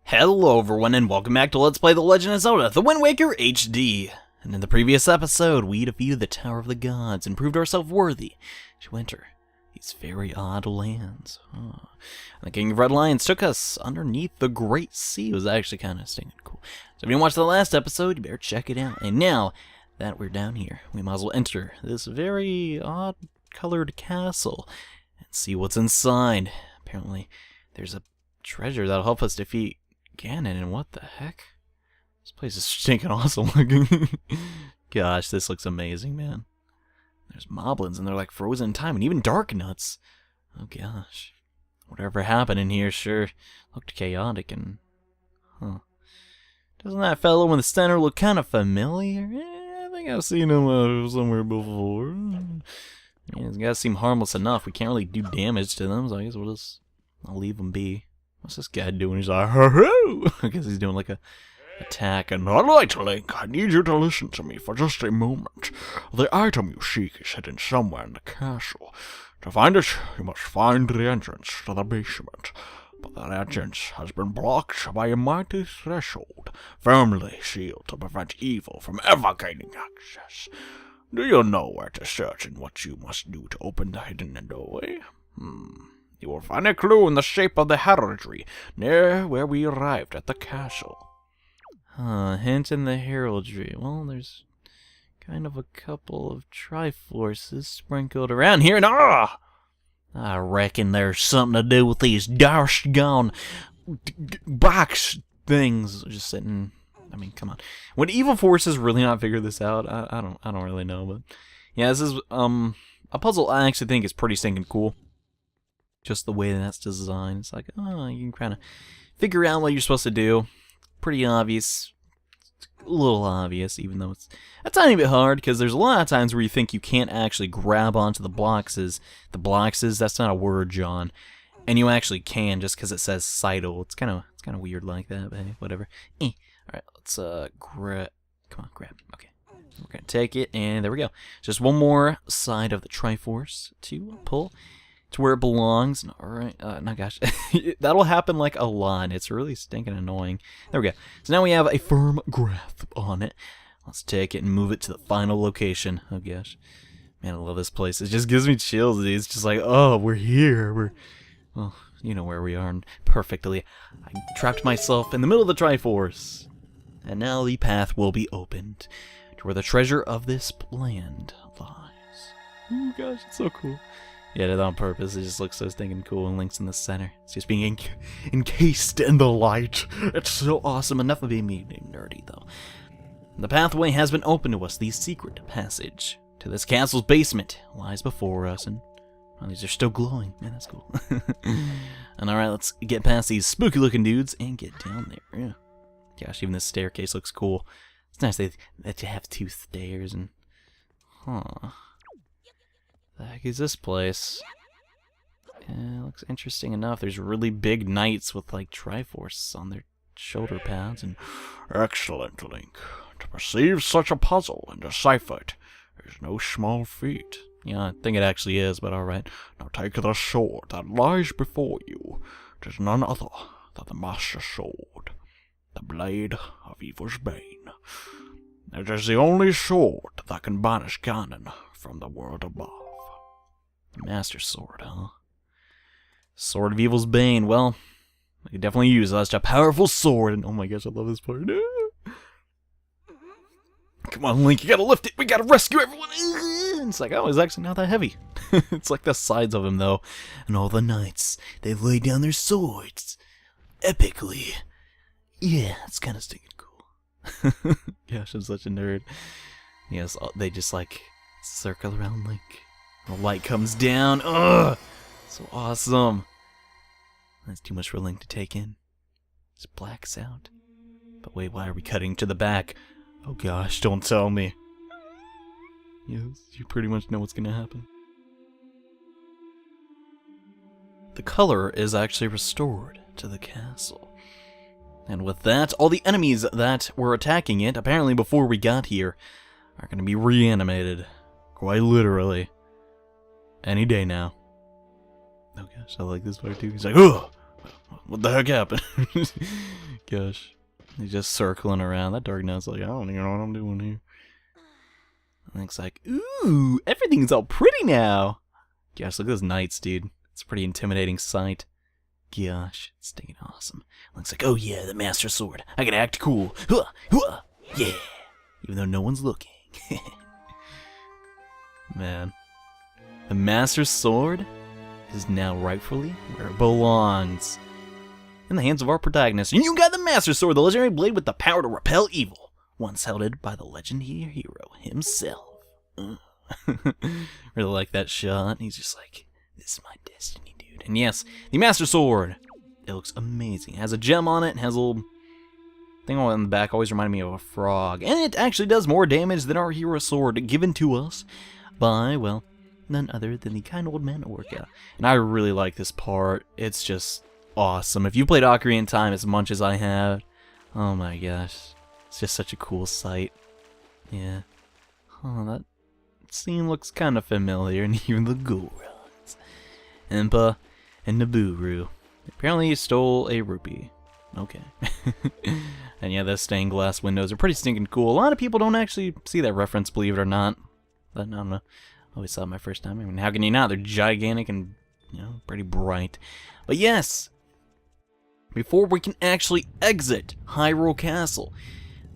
Hello everyone and welcome back to Let's Play The Legend of Zelda, The Wind Waker HD. And in the previous episode, we defeated the Tower of the Gods and proved ourselves worthy to enter these very odd lands. And the King of Red Lions took us underneath the Great Sea. It was actually kind of stinking cool. So if you didn't watch the last episode, you better check it out. And now that we're down here, we might as well enter this very odd colored castle and see what's inside. Apparently, there's a treasure that'll help us defeat Ganon, and what the heck? This place is stinking awesome looking. Gosh, this looks amazing, man. There's moblins, and they're like frozen in time, and even dark nuts. Oh gosh. Whatever happened in here sure looked chaotic, and... Doesn't that fellow in the center look kind of familiar? I think I've seen him somewhere before. Yeah, these guys seem harmless enough. We can't really do damage to them, so I guess I'll leave them be. What's this guy doing? He's like, ho-ho! I guess he's doing like a attack. And alright, Link, I need you to listen to me for just a moment. The item you seek is hidden somewhere in the castle. To find it, you must find the entrance to the basement. But that entrance has been blocked by a mighty threshold, firmly sealed to prevent evil from ever gaining access. Do you know where to search and what you must do to open the hidden doorway? You will find a clue in the shape of the heraldry, near where we arrived at the castle. Hint in the heraldry. Well, there's kind of a couple of Triforces sprinkled around here, and I reckon there's something to do with these dark-gone box things just sitting... I mean, come on. Would evil forces really not figure this out? I don't really know, but... Yeah, this is a puzzle I actually think is pretty stinking cool. Just the way that's designed. It's like, you can kind of figure out what you're supposed to do. Pretty obvious. A little obvious, even though it's a tiny bit hard, because there's a lot of times where you think you can't actually grab onto the boxes. The boxes, that's not a word, John. And you actually can, just because it says Seidel. It's kind of weird like that, but hey, whatever. Alright, let's grab. Come on, grab. Okay. We're going to take it, and there we go. Just one more side of the Triforce to pull. To where it belongs. Alright, no gosh. That'll happen like a lot. It's really stinking annoying. There we go. So now we have a firm grasp on it. Let's take it and move it to the final location. Oh gosh. Man, I love this place. It just gives me chills. It's just like, oh, we're here. Well, you know where we are perfectly. I trapped myself in the middle of the Triforce. And now the path will be opened to where the treasure of this land lies. Oh gosh, it's so cool. Yeah, did that on purpose. It just looks so stinking cool, and Link's in the center. It's just being encased in the light. It's so awesome. Enough of being nerdy, though. The pathway has been opened to us. The secret passage to this castle's basement lies before us, and these are still glowing. Man, that's cool. And alright, let's get past these spooky-looking dudes and get down there. Yeah. Gosh, even this staircase looks cool. It's nice that you have two stairs, and... The heck is this place? Yeah, looks interesting enough. There's really big knights with like Triforce on their shoulder pads and... Excellent, Link. To perceive such a puzzle and decipher it is no small feat. Yeah, I think it actually is, but alright. Now take the sword that lies before you. It is none other than the Master Sword, the blade of evil's bane. It is the only sword that can banish Ganon from the world above. Master Sword, huh? Sword of Evil's Bane. Well, we could definitely use such a powerful sword. And oh my gosh, I love this part. Come on, Link, you gotta lift it. We gotta rescue everyone. It's like, oh, it's actually not that heavy. It's like the sides of him, though. And all the knights, they lay down their swords. Epically. Yeah, it's kind of stinking cool. Gosh, I'm such a nerd. Yes, they just like circle around Link. The light comes down. Ugh! So awesome. That's too much for Link to take in. Just blacks out. But wait, why are we cutting to the back? Oh gosh, don't tell me. Yes, you pretty much know what's gonna happen. The color is actually restored to the castle. And with that, all the enemies that were attacking it, apparently before we got here, are gonna be reanimated. Quite literally. Any day now. Oh gosh, I like this part too. He's like, ugh! What the heck happened? Gosh. He's just circling around. That Dark Knight's like, I don't even know what I'm doing here. Link's like, ooh, everything's all pretty now. Gosh, look at those knights, dude. It's a pretty intimidating sight. Gosh, it's stinking awesome. Link's like, oh yeah, the Master Sword. I gotta act cool. Huh, huh, yeah. Even though no one's looking. Man. The Master Sword is now rightfully where it belongs. In the hands of our protagonist. And you got the Master Sword, the legendary blade with the power to repel evil. Once held by the legendary hero himself. Really like that shot. He's just like, this is my destiny, dude. And yes, the Master Sword. It looks amazing. It has a gem on it and has a little thing on the back. Always reminded me of a frog. And it actually does more damage than our hero sword given to us by, well, none other than the kind old man Orca. And I really like this part. It's just awesome. If you played Ocarina of Time as much as I have, oh my gosh. It's just such a cool sight. Yeah. Oh, that scene looks kind of familiar, and even the Gorons. Impa and Nabooru. Apparently he stole a rupee. Okay. And yeah, the stained glass windows are pretty stinking cool. A lot of people don't actually see that reference, believe it or not. But I don't know. I always saw it my first time. I mean, how can you not? They're gigantic and, you know, pretty bright. But yes, before we can actually exit Hyrule Castle,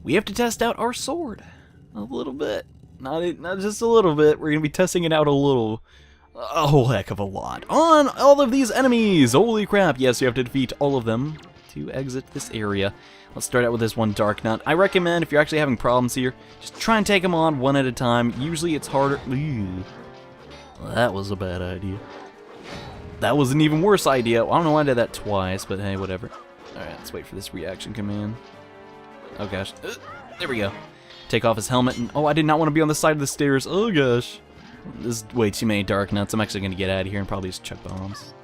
we have to test out our sword a little bit. Not just a little bit. We're going to be testing it out a whole heck of a lot. On all of these enemies. Holy crap. Yes, you have to defeat all of them to exit this area. Let's start out with this one Dark Nut. I recommend if you're actually having problems here, just try and take them on one at a time. Usually it's harder. Ew. Well, that was a bad idea. That was an even worse idea. I don't know why I did that twice, but hey, whatever. Alright, let's wait for this reaction command. Oh gosh. There we go. Take off his helmet and... Oh, I did not want to be on the side of the stairs. Oh gosh. There's way too many Dark Nuts. I'm actually going to get out of here and probably just chuck bombs.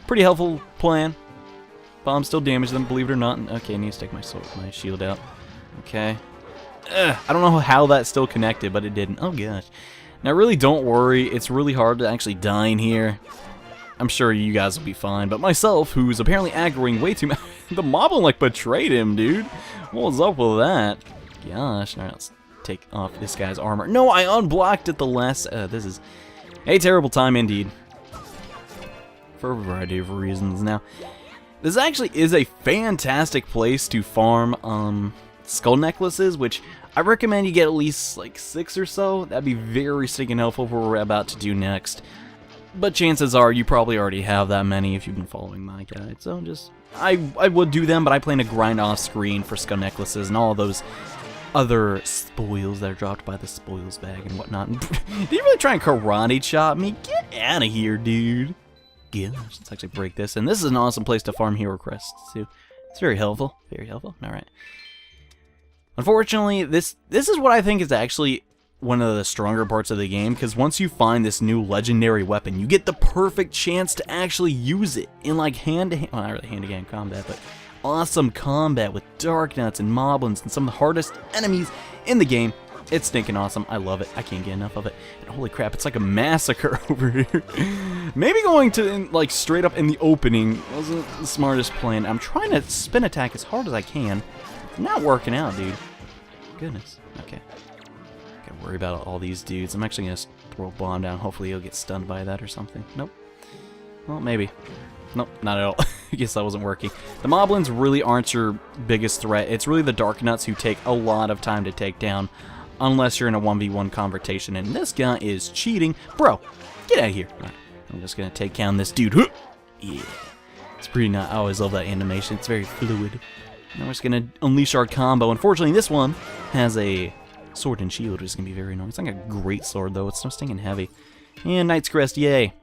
Pretty helpful plan. Bombs still damage them, believe it or not. Okay, I need to take my shield out. Okay. I don't know how that's still connected, but it didn't. Oh gosh. Now really don't worry. It's really hard to actually die in here. I'm sure you guys will be fine, but myself, who's apparently aggroing way too much... The Moblin, like, betrayed him, dude. What was up with that? Gosh. Alright, let's take off this guy's armor. No, I unblocked it the last... this is a terrible time indeed. For a variety of reasons. Now, this actually is a fantastic place to farm skull necklaces, which I recommend you get at least, like, 6 or so. That'd be very stinking helpful for what we're about to do next. But chances are you probably already have that many if you've been following my guide. So just, I would do them, but I plan to grind off screen for skull necklaces and all those other spoils that are dropped by the spoils bag and whatnot. Did you really try and karate chop me? Get out of here, dude. Yeah, let's actually break this. And this is an awesome place to farm hero crests too. It's very helpful. Very helpful. Alright. Unfortunately, this is what I think is actually one of the stronger parts of the game, because once you find this new legendary weapon, you get the perfect chance to actually use it in like hand-to-hand, well, not really hand-to-hand combat, but awesome combat with Dark Nuts and Moblins and some of the hardest enemies in the game. It's stinking awesome. I love it. I can't get enough of it. And holy crap, it's like a massacre over here. Maybe going to, like, straight up in the opening wasn't the smartest plan. I'm trying to spin attack as hard as I can. It's not working out, dude. Goodness. Okay. Gotta worry about all these dudes. I'm actually gonna throw a bomb down. Hopefully he'll get stunned by that or something. Nope. Well, maybe. Nope, not at all. I guess that wasn't working. The Moblins really aren't your biggest threat. It's really the Dark Nuts who take a lot of time to take down, unless you're in a 1v1 confrontation. And this guy is cheating. Bro, get out of here. Right, I'm just gonna take down this dude. Yeah. It's pretty nice. I always love that animation. It's very fluid. Now we're just gonna unleash our combo. Unfortunately, this one has a sword and shield, which is gonna be very annoying. It's not a great sword though. It's so stinging heavy. And Knight's Crest, yay.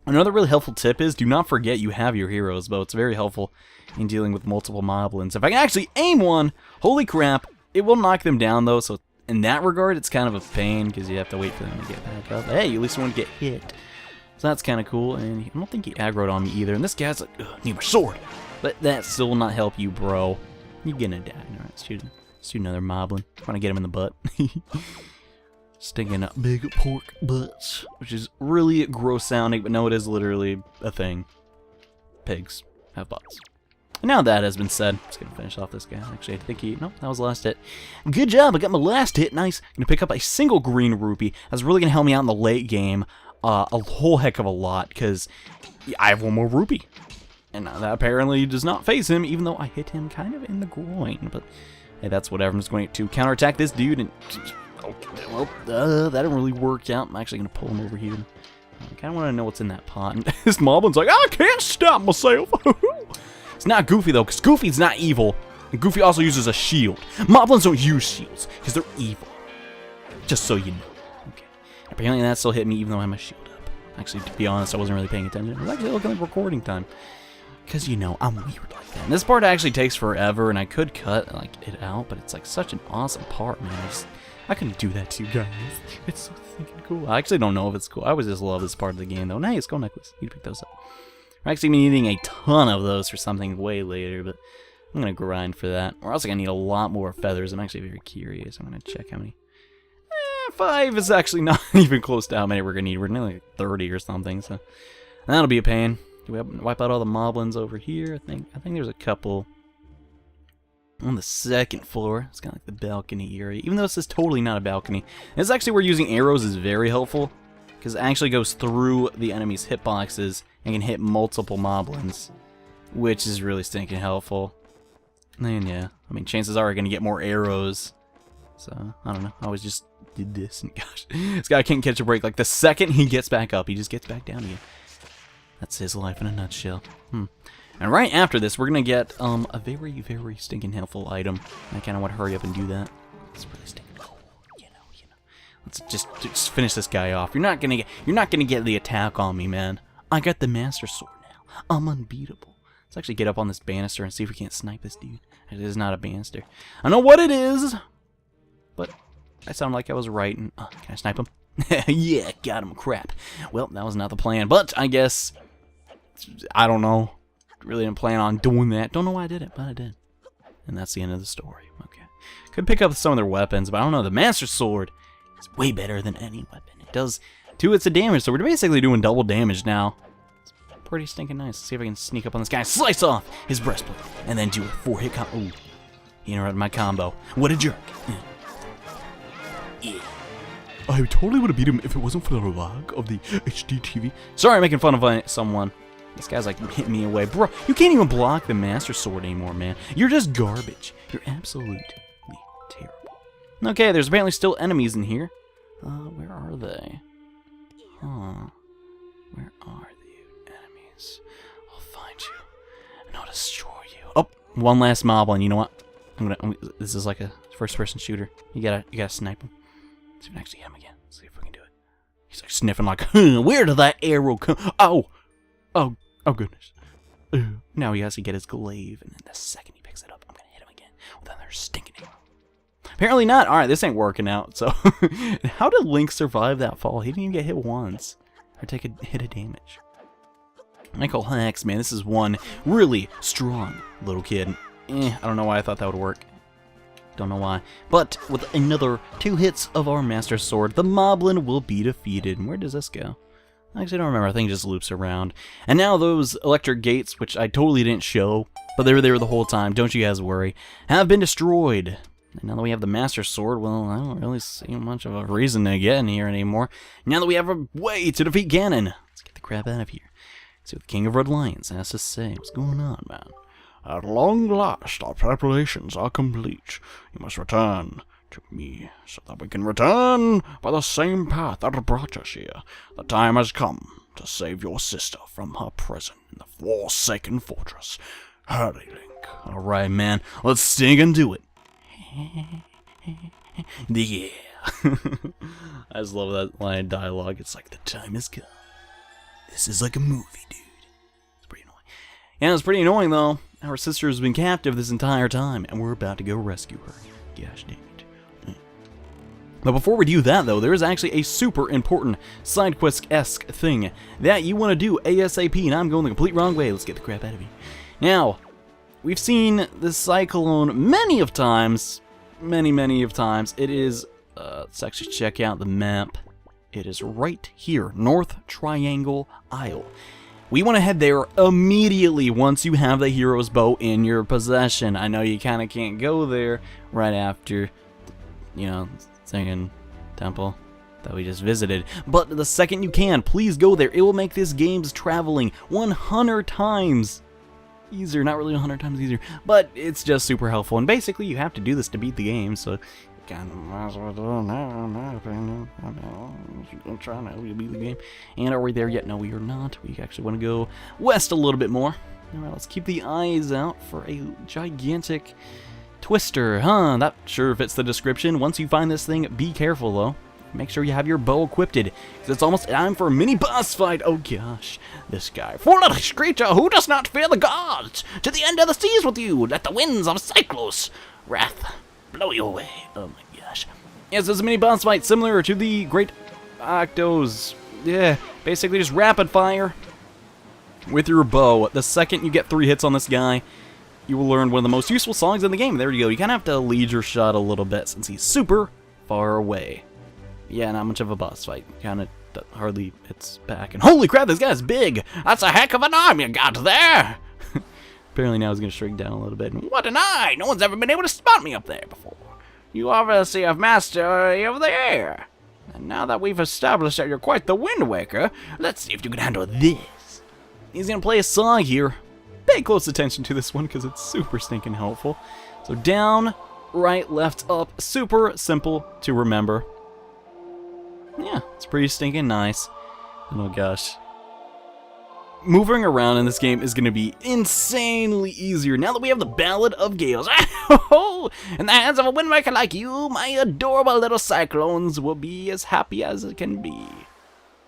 Another really helpful tip is do not forget you have your hero's bow. It's very helpful in dealing with multiple Moblins. If I can actually aim one, holy crap, it will knock them down though. So in that regard, it's kind of a pain because you have to wait for them to get back up. Hey, at least you won't get hit. So that's kind of cool. And I don't think he aggroed on me either. And this guy's like, ugh, need my sword. But that still will not help you, bro. You're gonna die. Alright, let's shoot another Moblin. Trying to get him in the butt. Stinking up big pork butts. Which is really gross sounding, but no, it is literally a thing. Pigs have butts. And now that has been said, I'm just going to finish off this guy. Actually, I think nope, that was the last hit. Good job, I got my last hit. Nice. I'm going to pick up a single green rupee. That's really going to help me out in the late game a whole heck of a lot, because I have one more rupee. And that apparently does not phase him, even though I hit him kind of in the groin. But hey, that's whatever. I'm just going to counterattack this dude. And well, that didn't really work out. I'm actually going to pull him over here. I kind of want to know what's in that pot. And this Moblin's like, I can't stop myself. It's not Goofy, though, because Goofy's not evil. And Goofy also uses a shield. Moblins don't use shields, because they're evil. Just so you know. Okay. Apparently that still hit me, even though I have my shield up. Actually, to be honest, I wasn't really paying attention. I was actually looking at recording time. Because, you know, I'm weird like that. And this part actually takes forever, and I could cut like it out, but it's like such an awesome part, man. I couldn't do that to you guys. It's so freaking cool. I actually don't know if it's cool. I always just love this part of the game, though. Nice, gold necklace. You can pick those up. I'm actually needing a ton of those for something way later, but I'm going to grind for that. We're also going to need a lot more feathers. I'm actually very curious. I'm going to check how many. 5 is actually not even close to how many we're going to need. We're going to need like 30 or something, so that'll be a pain. Do we wipe out all the moblins over here? I think there's a couple on the second floor. It's kind of like the balcony area, even though this is totally not a balcony. This is actually where using arrows is very helpful, because it actually goes through the enemy's hitboxes and can hit multiple moblins, which is really stinking helpful. And yeah, I mean, chances are we're going to get more arrows. So, I don't know. I always just did this, and gosh, this guy can't catch a break. Like, the second he gets back up, he just gets back down again. That's his life in a nutshell. And right after this, we're going to get a very, very stinking helpful item. I kind of want to hurry up and do that. It's really stinking cool. You know. Let's just finish this guy off. You're not gonna get the attack on me, man. I got the Master Sword now. I'm unbeatable. Let's actually get up on this banister and see if we can't snipe this dude. It is not a banister. I know what it is, but I sound like I was right. And can I snipe him? Yeah, got him. Crap. Well, that was not the plan, but I guess I don't know. Really didn't plan on doing that. Don't know why I did it, but I did. And that's the end of the story. Okay. Could pick up some of their weapons, but I don't know. The Master Sword is way better than any weapon. It does 2 hits of damage, so we're basically doing double damage now. It's pretty stinking nice. Let's see if I can sneak up on this guy, slice off his breastplate, and then do a 4-hit combo. Ooh, he interrupted my combo. What a jerk. Yeah. I totally would have beat him if it wasn't for the lag of the HD TV. Sorry, I'm making fun of someone. This guy's like hitting me away. Bro, you can't even block the Master Sword anymore, man. You're just garbage. You're absolutely terrible. Okay, there's apparently still enemies in here. Where are they? Where are the enemies? I'll find you, and I'll destroy you. Oh, one last moblin. You know what? This is like a first-person shooter. You gotta snipe him. See if we can actually hit him again. See if we can do it. He's like sniffing like, where did that arrow come? Oh goodness. Now he has to get his glaive, and then the second he picks it up, I'm gonna hit him again with another stinking arrow. Apparently not. Alright, this ain't working out. So, how did Link survive that fall? He didn't even get hit once. Or take a hit of damage. Michael Hex, man, this is one really strong little kid. I don't know why I thought that would work. Don't know why. But with another 2 hits of our Master Sword, the Moblin will be defeated. And where does this go? I actually don't remember. I think it just loops around. And now those electric gates, which I totally didn't show, but they were there the whole time, don't you guys worry, have been destroyed. And now that we have the Master Sword, well, I don't really see much of a reason to get in here anymore. Now that we have a way to defeat Ganon, let's get the crap out of here. See what the King of Red Lions has to say. What's going on, man? At long last, our preparations are complete. You must return to me, so that we can return by the same path that brought us here. The time has come to save your sister from her prison in the Forsaken Fortress. Hurry, Link. Alright, man. Let's sing and do it. Yeah. I just love that line of dialogue. It's like, the time has come. This is like a movie, dude. It's pretty annoying. Yeah, it's pretty annoying, though. Our sister has been captive this entire time, and we're about to go rescue her. Gosh dang it. But before we do that, though, there is actually a super important side quest-esque thing that you want to do ASAP, and I'm going the complete wrong way. Let's get the crap out of here. Now, we've seen the Cyclone many of times. Many of times. It is, let's actually check out the map. It is right here, North Triangle Isle. we want to head there immediately once you have the hero's bow in your possession. I know you kind of can't go there right after, you know, singing temple that we just visited, but the second you can, please go there. It will make this game's traveling 100 times easier. Not really 100 times easier, but it's just super helpful. And basically, you have to do this to beat the game, so kind of might as well do it now, in my opinion. I'm trying to help you beat the game. And are we there yet? No, we are not. We actually want to go west a little bit more. Alright, let's keep the eyes out for a gigantic twister. That sure fits the description. Once you find this thing, be careful though. Make sure you have your bow equipped, because it's almost time for a mini boss fight. Oh gosh, this guy. Foolish creature who does not fear the gods, to the end of the seas with you, let the winds of Cyclos wrath blow you away. Oh my gosh. Yes, this is a mini boss fight similar to the Great Octos. Yeah, basically just rapid fire with your bow. The second you get 3 hits on this guy, you will learn one of the most useful songs in the game. There you go. You kind of have to lead your shot a little bit since he's super far away. Yeah, not much of a boss fight. Kind of hardly hits back. And holy crap, this guy's big! That's a heck of an arm you got there! Apparently now he's going to shrink down a little bit. What an eye! No one's ever been able to spot me up there before. You obviously have mastery of the air. And now that we've established that you're quite the Wind Waker, let's see if you can handle this. He's going to play a song here. Pay close attention to this one because it's super stinking helpful. So down, right, left, up. Super simple to remember. Yeah, it's pretty stinking nice. Oh gosh. Moving around in this game is going to be insanely easier now that we have the Ballad of Gales. In the hands of a Wind Waker like you, my adorable little cyclones will be as happy as it can be.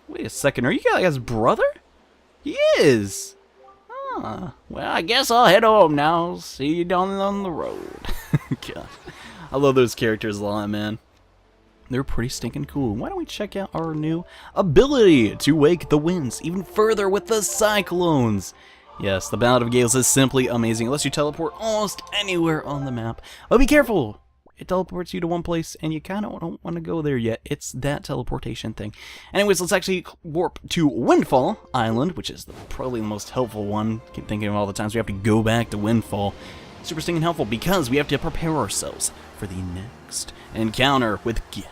Wait a second, are you guys' brother? He is. Well, I guess I'll head home now. See you down on the road. Gosh. I love those characters a lot, man. They're pretty stinking cool. Why don't we check out our new ability to wake the winds even further with the cyclones? Yes, the Ballad of Gales is simply amazing. It lets you teleport almost anywhere on the map. But be careful! It teleports you to one place, and you kind of don't want to go there yet. It's that teleportation thing. Anyways, let's actually warp to Windfall Island, which is probably the most helpful one. Keep thinking of all the times we have to go back to Windfall. Super stinking helpful because we have to prepare ourselves for the next encounter with Ganon.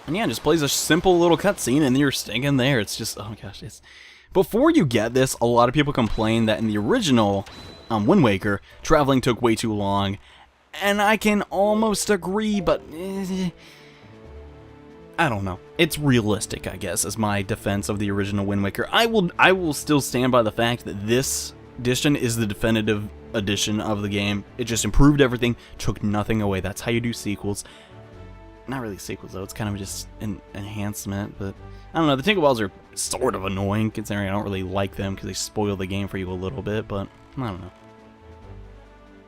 And yeah, it just plays a simple little cutscene and you're stinking there. It's just, oh gosh. Before you get this, a lot of people complain that in the original Wind Waker, traveling took way too long. And I can almost agree, but I don't know. It's realistic, I guess, as my defense of the original Wind Waker. I will still stand by the fact that this edition is the definitive edition of the game. It just improved everything, took nothing away. That's how you do sequels. Not really sequels, though. It's kind of just an enhancement, but I don't know. The Tinkerbells are sort of annoying, considering I don't really like them because they spoil the game for you a little bit, but I don't know.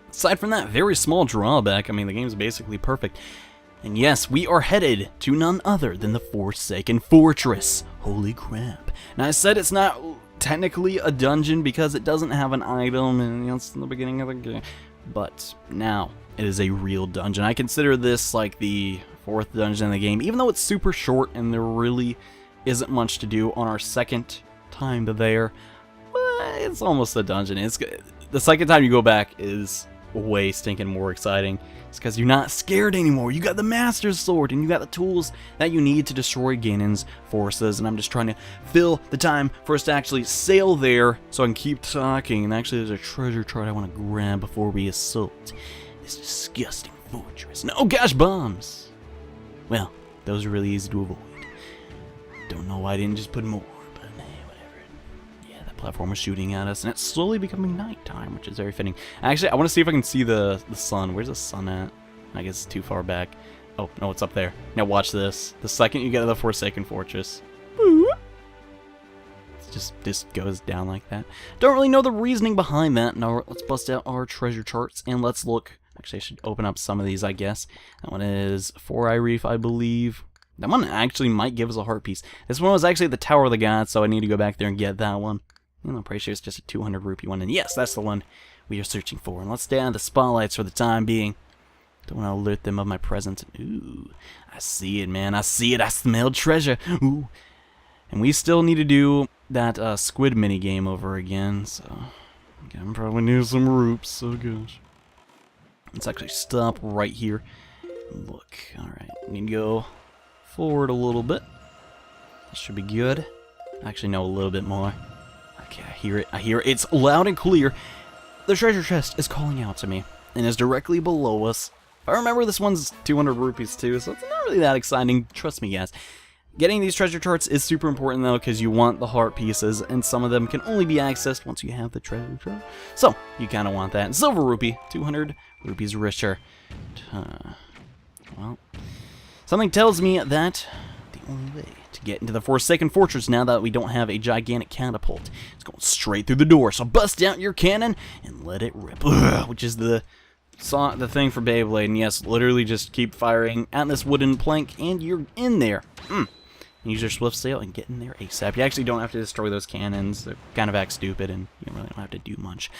Aside from that very small drawback, I mean, the game's basically perfect. And yes, we are headed to none other than the Forsaken Fortress. Holy crap. Now, I said it's not technically a dungeon because it doesn't have an item, and it's in the beginning of the game. But now, it is a real dungeon. I consider this like the 4th dungeon in the game, even though it's super short and there really isn't much to do on our second time there. But it's almost a dungeon. The second time you go back is way stinking more exciting. It's because you're not scared anymore. You got the Master's Sword and you got the tools that you need to destroy Ganon's forces. And I'm just trying to fill the time for us to actually sail there so I can keep talking. And actually, there's a treasure chart I want to grab before we assault this disgusting fortress. And oh gosh, bombs! Well, those are really easy to avoid. Don't know why I didn't just put more, but hey, whatever. Yeah, that platform was shooting at us, and it's slowly becoming nighttime, which is very fitting. Actually, I want to see if I can see the sun. Where's the sun at? I guess it's too far back. Oh, no, it's up there. Now watch this. The second you get to the Forsaken Fortress, it just goes down like that. Don't really know the reasoning behind that. Now, let's bust out our treasure charts, and let's look. Actually, I should open up some of these, I guess. That one is 4-Eye Reef, I believe. That one actually might give us a heart piece. This one was actually the Tower of the Gods, so I need to go back there and get that one. I'm pretty sure it's just a 200 rupee one. And yes, that's the one we are searching for. And let's stay on the spotlights for the time being. Don't want to alert them of my presence. Ooh, I see it, man. I see it. I smell treasure. Ooh. And we still need to do that squid mini game over again, so again, probably need some roops, so gosh. Let's actually stop right here. Look, alright, we need to go forward a little bit. That should be good. Actually, no, a little bit more. Okay, I hear it, it's loud and clear. The treasure chest is calling out to me, and is directly below us. If I remember, this one's 200 rupees too, so it's not really that exciting, trust me guys. Getting these treasure charts is super important though, because you want the heart pieces, and some of them can only be accessed once you have the treasure chart. So, you kind of want that. Silver rupee, 200 rupees richer. Well, something tells me that the only way to get into the Forsaken Fortress now that we don't have a gigantic catapult is going straight through the door. So bust out your cannon and let it rip. Ugh, which is the thing for Beyblade. And yes, literally just keep firing at this wooden plank and you're in there. Use your swift sail and get in there ASAP. You actually don't have to destroy those cannons. They kind of act stupid and you really don't have to do much.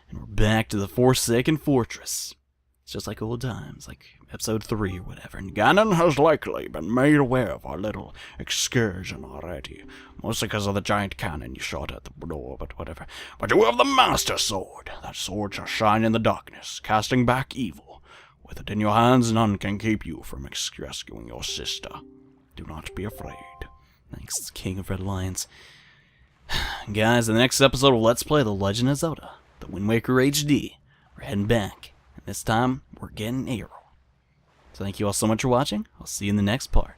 And we're back to the Forsaken Fortress. It's just like old times, like episode 3 or whatever. And Ganon has likely been made aware of our little excursion already. Mostly because of the giant cannon you shot at the door, but whatever. But you have the Master Sword. That sword shall shine in the darkness, casting back evil. With it in your hands, none can keep you from rescuing your sister. Do not be afraid. Thanks, King of Red Lions. Guys, in the next episode of Let's Play The Legend of Zelda, The Wind Waker HD, we're heading back. And this time, we're getting Arrow. So thank you all so much for watching. I'll see you in the next part.